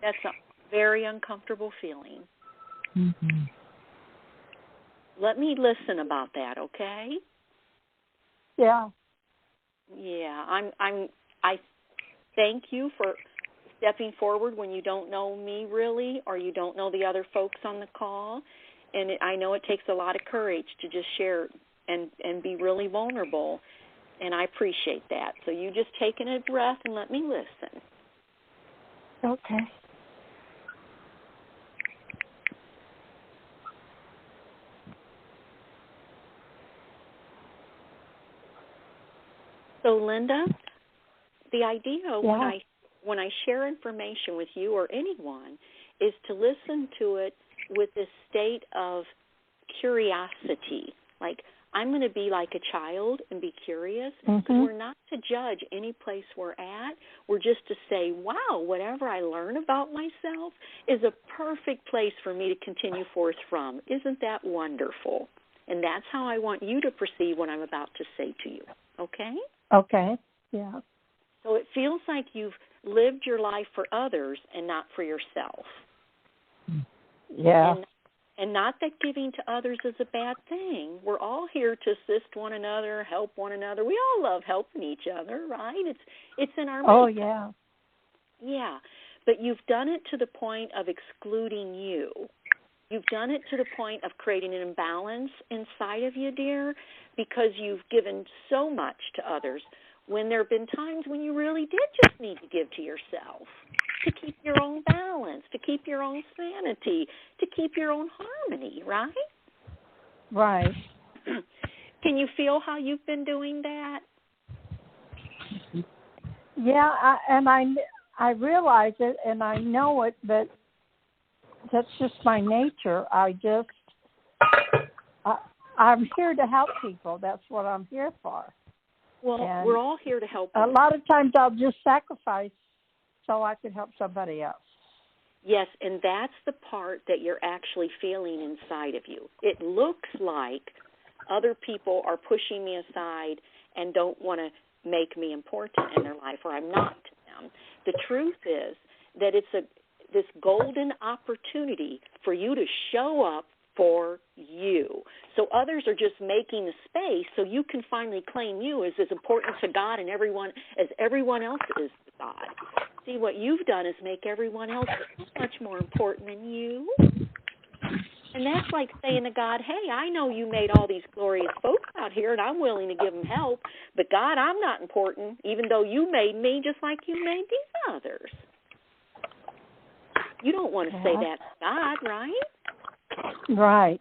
that's a very uncomfortable feeling. Mm-hmm. Let me listen about that, okay? Yeah. Yeah, I thank you for stepping forward when you don't know me really, or you don't know the other folks on the call. And I know it takes a lot of courage to just share and be really vulnerable, and I appreciate that. So you just take in a breath and let me listen. Okay. So Linda, the idea Yeah. when I share information with you or anyone is to listen to it with this state of curiosity. Like, I'm going to be like a child and be curious, because we're not to judge any place we're at. We're just to say, wow, whatever I learn about myself is a perfect place for me to continue forth from. Isn't that wonderful? And that's how I want you to perceive what I'm about to say to you, okay? Okay. Yeah. So it feels like you've lived your life for others and not for yourself. Yeah. And not that giving to others is a bad thing. We're all here to assist one another, help one another. We all love helping each other, right? It's in our makeup. Oh, yeah. Yeah, but you've done it to the point of excluding you. You've done it to the point of creating an imbalance inside of you, dear, because you've given so much to others when there have been times when you really did just need to give to yourself, to keep your own balance, to keep your own sanity, to keep your own harmony, right? Right. Can you feel how you've been doing that? Yeah, I realize it, and I know it, but that's just my nature. I'm here to help people. That's what I'm here for. Well, and we're all here to help you. A lot of times I'll just sacrifice so I can help somebody else. Yes, and that's the part that you're actually feeling inside of you. It looks like other people are pushing me aside and don't want to make me important in their life, or I'm not to them. The truth is that it's this golden opportunity for you to show up for you. So others are just making the space so you can finally claim you as important to God and everyone as everyone else is to God. See, what you've done is make everyone else so much more important than you. And that's like saying to God, hey, I know you made all these glorious folks out here, and I'm willing to give them help, but God, I'm not important, even though you made me just like you made these others. You don't want to say that to God, right? Right.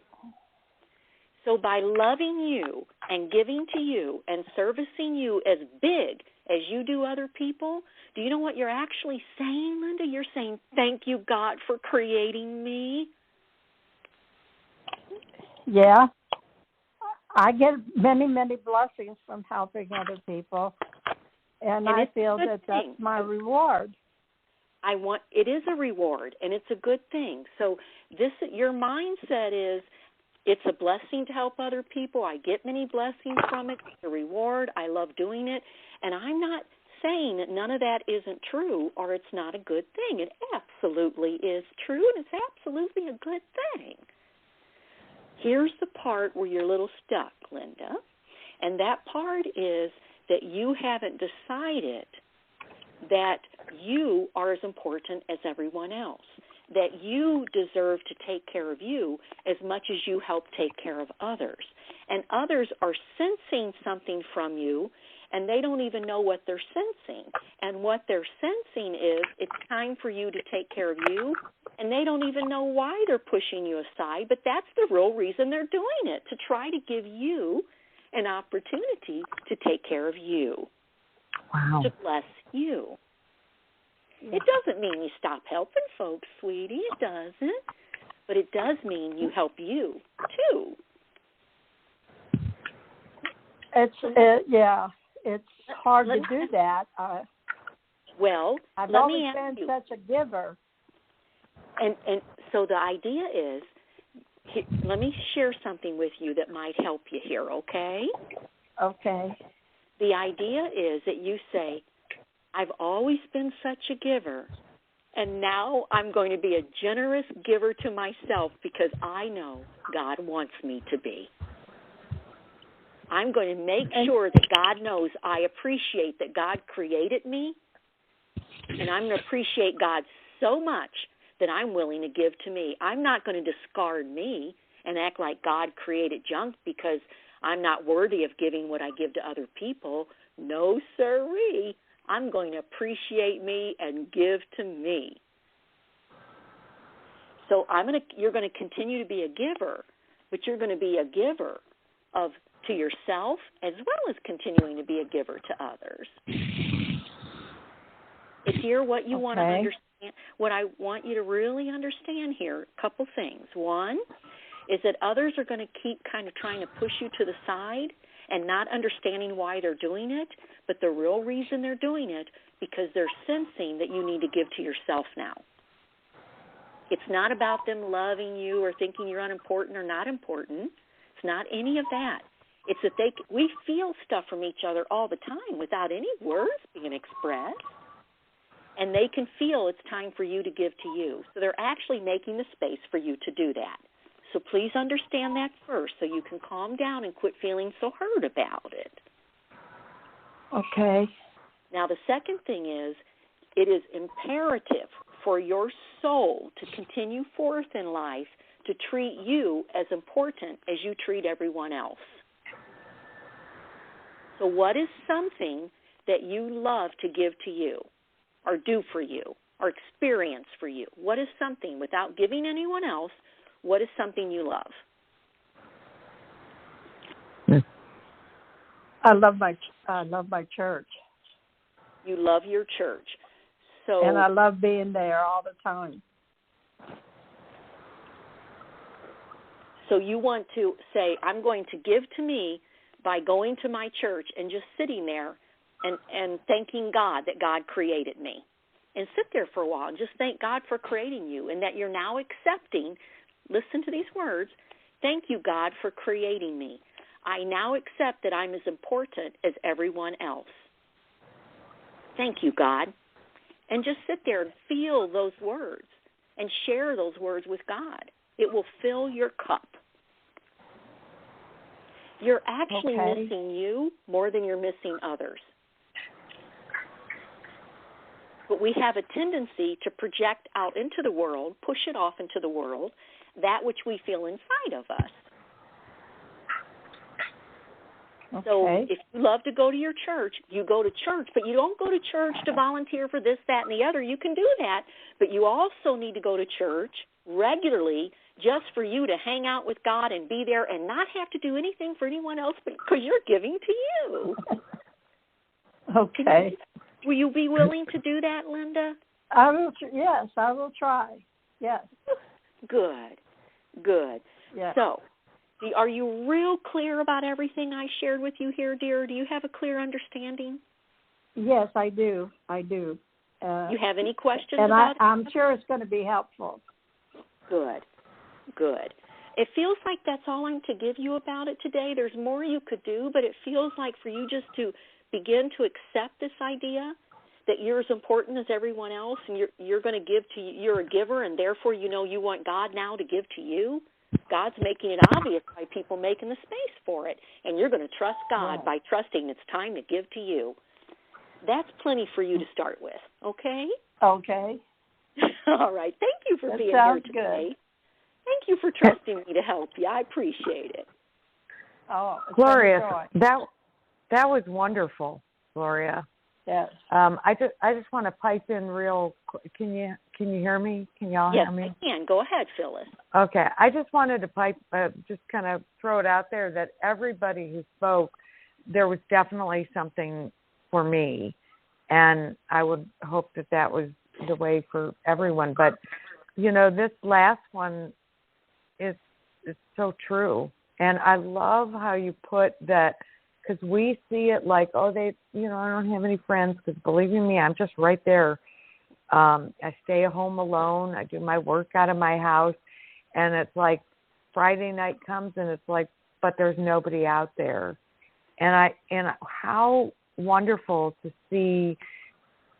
So by loving you and giving to you and servicing you as big as you do other people, do you know what you're actually saying, Linda? You're saying, thank you, God, for creating me. Yeah. I get many, many blessings from helping other people, and I feel that that's my reward. It is a reward, and it's a good thing. So your mindset is, it's a blessing to help other people. I get many blessings from it. It's a reward. I love doing it. And I'm not saying that none of that isn't true or it's not a good thing. It absolutely is true, and it's absolutely a good thing. Here's the part where you're a little stuck, Linda, and that part is that you haven't decided that you are as important as everyone else, that you deserve to take care of you as much as you help take care of others. And others are sensing something from you, and they don't even know what they're sensing. And what they're sensing is it's time for you to take care of you, and they don't even know why they're pushing you aside, but that's the real reason they're doing it, to try to give you an opportunity to take care of you. Wow. To bless you. It doesn't mean you stop helping folks, sweetie. It doesn't. But it does mean you help you, too. It's hard to do that. Well, I've let always me ask been you. such a giver. And so the idea is, let me share something with you that might help you here, okay? Okay. The idea is that you say, I've always been such a giver, and now I'm going to be a generous giver to myself because I know God wants me to be. I'm going to make sure that God knows I appreciate that God created me, and I'm going to appreciate God so much that I'm willing to give to me. I'm not going to discard me and act like God created junk because I'm not worthy of giving what I give to other people. No, sirree. I'm going to appreciate me and give to me. So you're going to continue to be a giver, but you're going to be a giver to yourself as well as continuing to be a giver to others. If you're what you want to understand, what I want you to really understand here, a couple things. One is that others are going to keep kind of trying to push you to the side and not understanding why they're doing it, but the real reason they're doing it because they're sensing that you need to give to yourself now. It's not about them loving you or thinking you're unimportant or not important. It's not any of that. It's that we feel stuff from each other all the time without any words being expressed. And they can feel it's time for you to give to you. So they're actually making the space for you to do that. So please understand that first so you can calm down and quit feeling so hurt about it. Okay. Now, the second thing is it is imperative for your soul to continue forth in life to treat you as important as you treat everyone else. So what is something that you love to give to you or do for you or experience for you? What is something, without giving anyone else, what is something you love? I love my church. You love your church. And I love being there all the time. So you want to say, I'm going to give to me by going to my church and just sitting there and thanking God that God created me. And sit there for a while and just thank God for creating you and that you're now accepting, listen to these words, thank you, God, for creating me. I now accept that I'm as important as everyone else. Thank you, God. And just sit there and feel those words and share those words with God. It will fill your cup. You're actually missing you more than you're missing others. But we have a tendency to project out into the world, push it off into the world, that which we feel inside of us. Okay. So if you love to go to your church, you go to church, but you don't go to church to volunteer for this, that, and the other. You can do that, but you also need to go to church regularly just for you to hang out with God and be there and not have to do anything for anyone else because you're giving to you. Okay. Will you be willing to do that, Linda? I will. Yes, I will try. Yes. Good. Yes. So, are you real clear about everything I shared with you here, dear? Do you have a clear understanding? Yes, I do. You have any questions and about it? I'm sure it's going to be helpful. Good. It feels like that's all I'm to give you about it today. There's more you could do, but it feels like for you just to begin to accept this idea that you're as important as everyone else and you're going to give to you. You're a giver, and therefore you know you want God now to give to you. God's making it obvious by people making the space for it, and you're going to trust God by trusting it's time to give to you. That's plenty for you to start with, okay? Okay. All right. Thank you for being here today. Good. Thank you for trusting me to help you. I appreciate it. Oh, Gloria, that was wonderful, Gloria. Yes. I just want to pipe in real. Can you hear me? Can y'all hear me? Yes, I can. Go ahead, Phyllis. Okay. I just wanted to just kind of throw it out there that everybody who spoke, there was definitely something for me, and I would hope that was the way for everyone. But this last one is so true, and I love how you put that because we see it like, oh, I don't have any friends, because believe you me, I'm just right there. I stay home alone. I do my work out of my house, and it's like Friday night comes, and it's like, but there's nobody out there. And how wonderful to see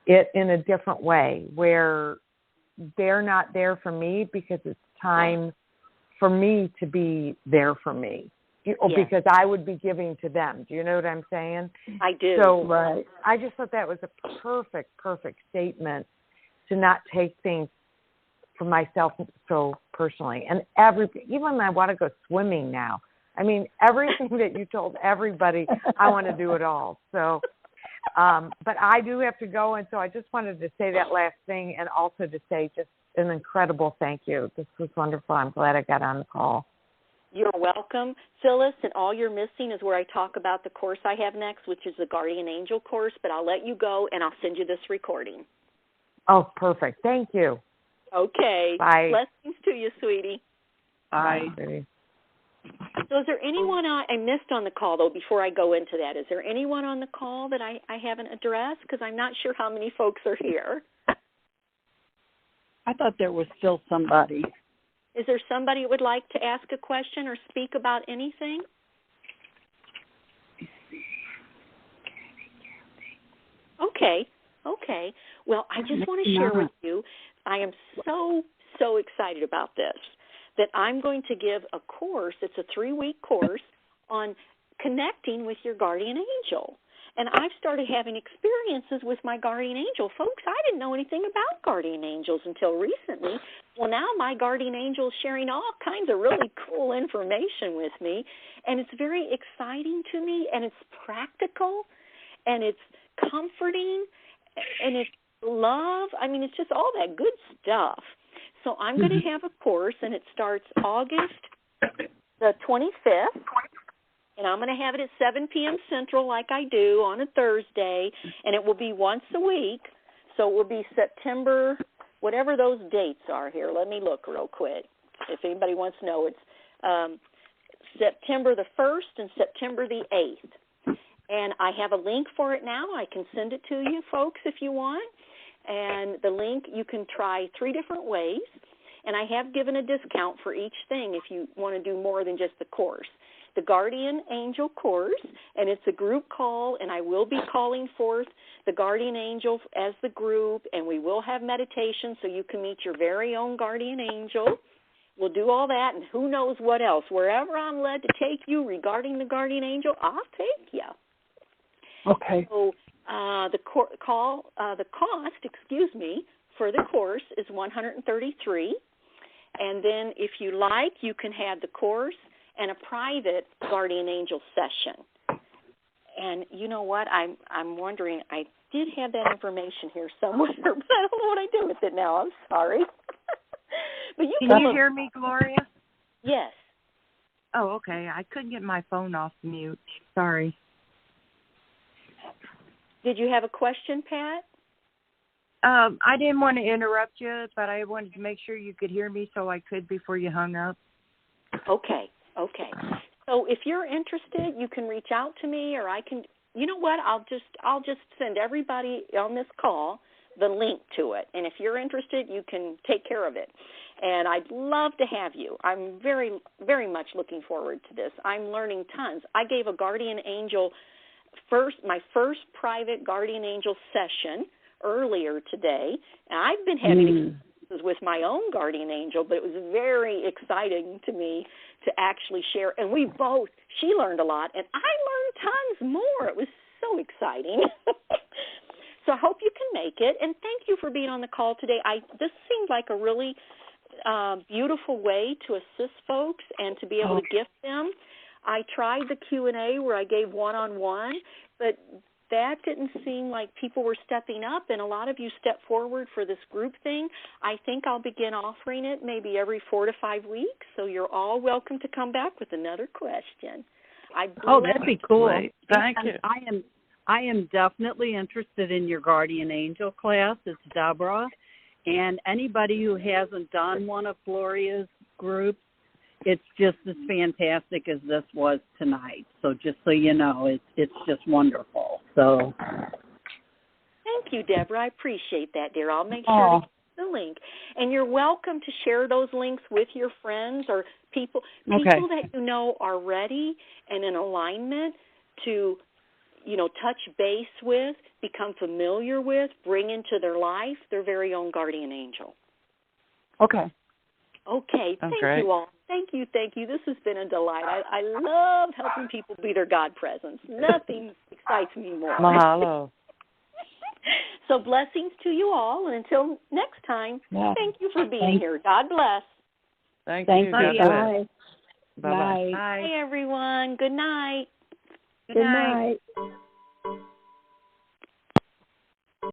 it in a different way, where they're not there for me because it's time for me to be there for me, or because I would be giving to them. Do you know what I'm saying? I do. So right. I just thought that was a perfect statement to not take things for myself so personally. And even when I want to go swimming now, I mean, everything that you told everybody, I want to do it all. So, but I do have to go, and so I just wanted to say that last thing, and also to say just an incredible thank you. This was wonderful. I'm glad I got on the call. You're welcome, Phyllis, and all you're missing is where I talk about the course I have next, which is the Guardian Angel course, but I'll let you go, and I'll send you this recording. Oh, perfect. Thank you. Okay. Bye. Blessings to you, sweetie. Bye. Bye. So is there anyone I missed on the call, though, before I go into that? Is there anyone on the call that I haven't addressed? Because I'm not sure how many folks are here. I thought there was still somebody. Is there somebody who would like to ask a question or speak about anything? Okay. Well, I just want to share with you, I am so excited about this, that I'm going to give a course. It's a 3-week course on connecting with your guardian angel. And I've started having experiences with my guardian angel. Folks, I didn't know anything about guardian angels until recently. Well, now my guardian angel is sharing all kinds of really cool information with me. And it's very exciting to me, and it's practical, and it's comforting, and it's love. I mean, it's just all that good stuff. So I'm going to have a course, and it starts August the 25th. And I'm going to have it at 7 p.m. Central like I do on a Thursday, and it will be once a week. So it will be September, whatever those dates are here. Let me look real quick. If anybody wants to know, it's September the 1st and September the 8th. And I have a link for it now. I can send it to you, folks, if you want. And the link, you can try 3 different ways. And I have given a discount for each thing if you want to do more than just the course. The Guardian Angel course, and it's a group call, and I will be calling forth the Guardian Angel as the group, and we will have meditation so you can meet your very own Guardian Angel. We'll do all that, and who knows what else. Wherever I'm led to take you regarding the Guardian Angel, I'll take you. Okay. So the cost, for the course is $133, and then if you like, you can have the course and a private guardian angel session. And you know what? I'm wondering, I did have that information here somewhere, but I don't know what I do with it now. I'm sorry. But Can you hear me, Gloria? Yes. Oh, okay. I couldn't get my phone off mute. Sorry. Did you have a question, Pat? I didn't want to interrupt you, but I wanted to make sure you could hear me, so I could before you hung up. Okay. So if you're interested, you can reach out to me, or I can. You know what? I'll just send everybody on this call the link to it, and if you're interested, you can take care of it. And I'd love to have you. I'm very, very much looking forward to this. I'm learning tons. I gave a guardian angel my first private guardian angel session earlier today, and I've been having experiences with my own guardian angel, but it was very exciting to me to actually share. And she learned a lot, and I learned tons more. It was so exciting. So I hope you can make it, and thank you for being on the call today. This seemed like a really beautiful way to assist folks and to be able to gift them. I tried the Q&A where I gave one-on-one, but that didn't seem like people were stepping up, and a lot of you stepped forward for this group thing. I think I'll begin offering it maybe every 4 to 5 weeks, so you're all welcome to come back with another question. That'd be cool. Thank you. I am definitely interested in your Guardian Angel class. It's Deborah. And anybody who hasn't done one of Gloria's groups, it's just as fantastic as this was tonight. So just so you know, it's just wonderful. So thank you, Deborah. I appreciate that, dear. I'll make sure to get the link. And you're welcome to share those links with your friends or people that you know are ready and in alignment to, touch base with, become familiar with, bring into their life their very own guardian angel. Okay. Okay. That's thank great. you all. Thank you. This has been a delight. I love helping people be their God presence. Nothing excites me more. Mahalo. So blessings to you all, and until next time, thank you for being here. God bless. Thank you. God bless. Bye. Bye, everyone. Good night. Good night.